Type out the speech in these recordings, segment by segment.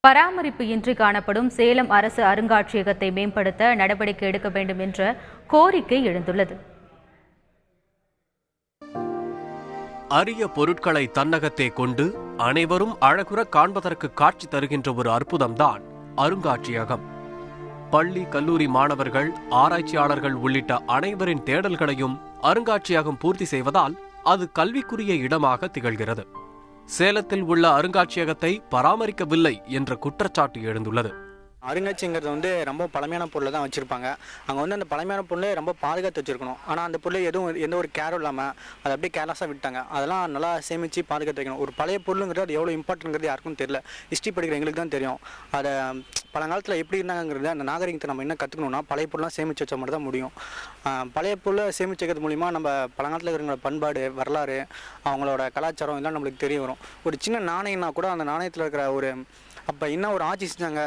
பராமரிப்பு இன்றி காணப்படும் சேலம் அரசு அருங்காட்சியகத்தை மேம்படுத்த நடவடிக்கை எடுக்க வேண்டும் என்ற கோரிக்கை எழுந்துள்ளது. அரிய பொருட்களை தன்னகத்தே கொண்டு அனைவரும் அழகுற காண்பதற்கு காட்சி தருகின்ற ஒரு அற்புதம்தான் அருங்காட்சியகம். பள்ளி கல்லூரி மாணவர்கள், ஆராய்ச்சியாளர்கள் உள்ளிட்ட அனைவரின் தேடல்களையும் அருங்காட்சியகம் பூர்த்தி செய்வதால் அது கல்விக்குரிய இடமாக திகழ்கிறது. சேலத்தில் உள்ள அருங்காட்சியகத்தை பராமரிக்கவில்லை என்ற குற்றச்சாட்டு எழுந்துள்ளது. அருங்காட்சியகங்கிறது ரொம்ப பழமையான பொருளை தான் வச்சுருப்பாங்க. அங்கே அந்த பழமையான பொருளை ரொம்ப பாதுகாத்து வச்சுருக்கணும். ஆனால் அந்த பொருளை எந்த ஒரு கேரும் இல்லாமல் அதை அப்படியே கேர்லெஸ்ஸாக விட்டாங்க. அதெல்லாம் நல்லா சேமித்து பாதுகாத்து வைக்கணும். ஒரு பழைய பொருளுங்கிறது அது எவ்வளோ இம்பார்ட்டன்ட்ங்கிறது யாருக்கும் தெரியல. ஹிஸ்ட்ரி படிக்கிற எங்களுக்கு தான் தெரியும். அதை பழங்காலத்தில் எப்படி இருந்தாங்கிறது அந்த நாகரிகத்தை நம்ம என்ன கற்றுக்கணும்னா பழைய பொருளாக சேமித்து வச்சா மட்டும் தான் முடியும். பழைய பொருளை சேமித்து வைக்கிறது மூலிமா நம்ம பழங்காலத்தில் இருக்கிற பண்பாடு, வரலாறு, அவங்களோட கலாச்சாரம் எல்லாம் நம்மளுக்கு தெரிய வரும். ஒரு சின்ன நாணயம்னா கூட அந்த நாணயத்தில் இருக்கிற ஒரு அப்போ என்ன ஒரு ஆட்சி செஞ்சாங்க,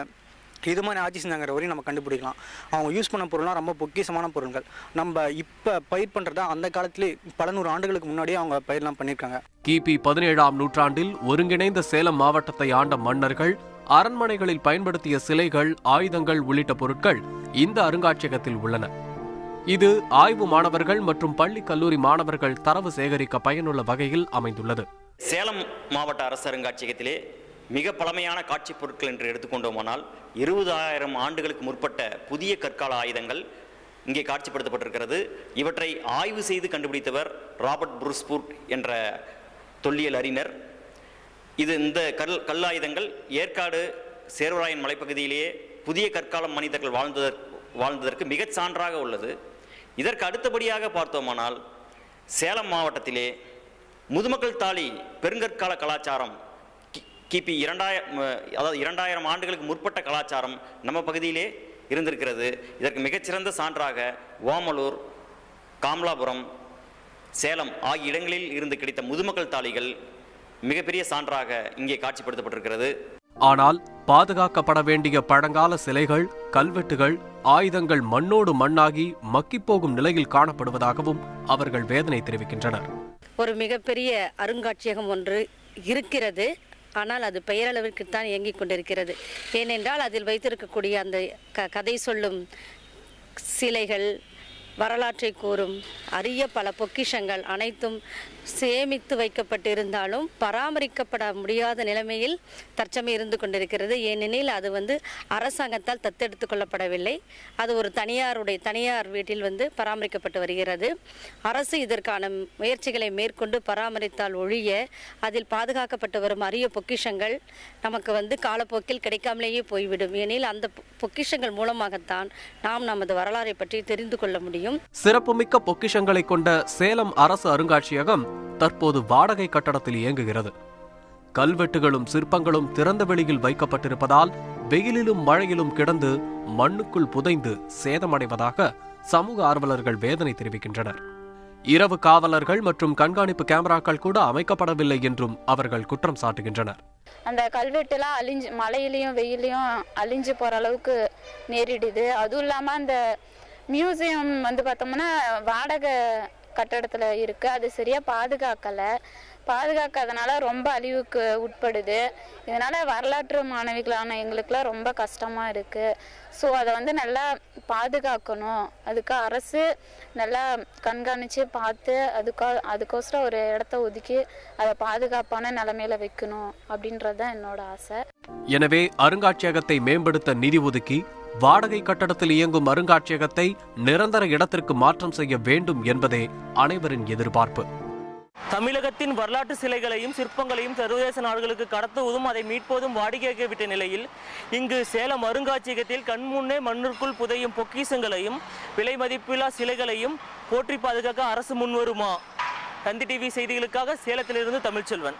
இது மாதிரி ஆட்சி செஞ்சாங்கிற வரையும் நம்ம கண்டுபிடிக்கலாம். அவங்க யூஸ் பண்ண பொருள்லாம் ரொம்ப பொக்கிஷமான பொருட்கள். நம்ம இப்போ பயிர் பண்ணுறதா அந்த காலத்திலே பல நூறு ஆண்டுகளுக்கு முன்னாடியே அவங்க பயிரெலாம் பண்ணியிருக்காங்க. கிபி 17ஆம் நூற்றாண்டில் ஒருங்கிணைந்த சேலம் மாவட்டத்தை ஆண்ட மன்னர்கள் அரண்மனைகளில் பயன்படுத்திய சிலைகள், ஆயுதங்கள் உள்ளிட்ட பொருட்கள் இந்த அருங்காட்சியகத்தில் உள்ளன. இது ஆய்வு மாணவர்கள் மற்றும் பள்ளி கல்லூரி மாணவர்கள் தரவு சேகரிக்க பயனுள்ள வகையில் அமைந்துள்ளது. சேலம் மாவட்ட அரசு அருங்காட்சியகத்திலே மிக பழமையான காட்சி பொருட்கள் என்று எடுத்துக்கொண்டோமானால் 20,000 ஆண்டுகளுக்கு முற்பட்ட புதிய கற்கால ஆயுதங்கள் இங்கே காட்சிப்படுத்தப்பட்டிருக்கிறது. இவற்றை ஆய்வு செய்து கண்டுபிடித்தவர் ராபர்ட் புரூஸ்பூர்ட் என்ற தொல்லியல் அறிஞர். இந்த கல்லாயுதங்கள் ஏற்காடு சேர்வராயன் மலைப்பகுதியிலேயே புதிய கற்கால மனிதர்கள் வாழ்ந்ததற்கு மிகச் சான்றாக உள்ளது. இதற்கு அடுத்தபடியாக பார்த்தோமானால் சேலம் மாவட்டத்திலே முதுமக்கள் தாலி பெருங்கற்கால கலாச்சாரம் கிபி 2000 ஆண்டுகளுக்கு முற்பட்ட கலாச்சாரம் நம்ம பகுதியிலே இருந்திருக்கிறது. இதற்கு மிகச்சிறந்த சான்றாக ஓமலூர், காமலாபுரம், சேலம் ஆகிய இடங்களில் இருந்து கிடைத்த முதுமக்கள் தாலிகள் மிகப்பெரிய சான்றாக இங்கே காட்சிப்படுத்தப்பட்டிருக்கிறது. ஆனால் பாதுகாக்கப்பட வேண்டிய பழங்கால சிலைகள், கல்வெட்டுகள், ஆயுதங்கள் மண்ணோடு மண்ணாகி மக்கிப்போகும் நிலையில் காணப்படுவதாகவும் அவர்கள் வேதனை தெரிவிக்கின்றனர். ஒரு மிகப்பெரிய அருங்காட்சியகம் ஒன்று இருக்கிறது. ஆனால் அது பெயரளவிற்குத்தான் இயங்கிக் கொண்டிருக்கிறது. ஏனென்றால் அதில் வைத்திருக்கக்கூடிய அந்த கதை சொல்லும் சிலைகள், வரலாற்றை கூறும் அரிய பல பொக்கிஷங்கள் அனைத்தும் சேமித்து வைக்கப்பட்டிருந்தாலும் பராமரிக்கப்பட முடியாத நிலைமையில் தற்சமயம் இருந்து கொண்டிருக்கிறது. ஏனெனில் அது அரசாங்கத்தால் தத்தெடுத்து கொள்ளப்படவில்லை. அது ஒரு தனியார் வீட்டில் பராமரிக்கப்பட்டு வருகிறது. அரசு இதற்கான முயற்சிகளை மேற்கொண்டு பராமரித்தால் ஒழிய அதில் பாதுகாக்கப்பட்டு வரும் அரிய பொக்கிஷங்கள் நமக்கு காலப்போக்கில் கிடைக்காமலேயே போய்விடும். ஏனெனில் அந்த பொக்கிஷங்கள் மூலமாகத்தான் நாம் நமது வரலாறை பற்றி தெரிந்து கொள்ள முடியும். சிறப்புமிக்க பொக்கிஷங்களை கொண்ட சேலம் அரசு அருங்காட்சியகம் தற்போது வாடகை கட்டடத்தில் இயங்குகிறது. கல்வெட்டுகளும் சிற்பங்களும் திறந்த வெளியில் வைக்கப்பட்டிருப்பதால் வெயிலிலும் மழையிலும் கிடந்து மண்ணுக்குள் புதைந்து சேதமடைவதாக சமூக ஆர்வலர்கள் வேதனை தெரிவிக்கின்றனர். இரவு காவலர்கள் மற்றும் கண்காணிப்பு கேமராக்கள் கூட அமைக்கப்படவில்லை என்றும் அவர்கள் குற்றம் சாட்டுகின்றனர். அந்த கல்வெட்டுலாம் அழிஞ்சு மழையிலையும் வெயிலையும் அழிஞ்சு போற அளவுக்கு நேரிடுது. அதுவும் இல்லாம அந்த மியூசியம் பார்த்தோம்னா வாடகை கட்டடத்துல இருக்கு. அது சரியா பாதுகாக்காதனால ரொம்ப அழிவுக்கு உட்படுது. இதனால வரலாற்று மாணவிகளான எங்களுக்குலாம் ரொம்ப கஷ்டமா இருக்கு. ஸோ அதை நல்லா பாதுகாக்கணும். அதுக்கு அரசு நல்லா கண்காணிச்சு பார்த்து அதுக்கோசரம் ஒரு இடத்த ஒதுக்கி அதை பாதுகாப்பான நிலைமையில வைக்கணும் அப்படின்றதுதான் என்னோட ஆசை. எனவே அருங்காட்சியகத்தை மேம்படுத்த நிதி ஒதுக்கி வாடகை கட்டடத்தில் இயங்கும் அருங்காட்சியகத்தை நிரந்தர இடத்திற்கு மாற்றம் செய்ய வேண்டும் என்பதே அனைவரின் எதிர்பார்ப்பு. தமிழகத்தின் வரலாற்று சிலைகளையும் சிற்பங்களையும் சர்வதேச நாடுகளுக்கு கடத்துவதும் அதை மீட்பதும் வாடிக்கையாகி விட்ட நிலையில் இங்கு சேலம் அருங்காட்சியகத்தில் கண்முன்னே மண்ணிற்குள் புதையும் பொக்கிஷங்களையும் விலை மதிப்பில்லா சிலைகளையும் போற்றி பாதுகாக்க அரசு முன்வருமா? தந்தி டிவி செய்திகளுக்காக சேலத்திலிருந்து தமிழ்ச்செல்வன்.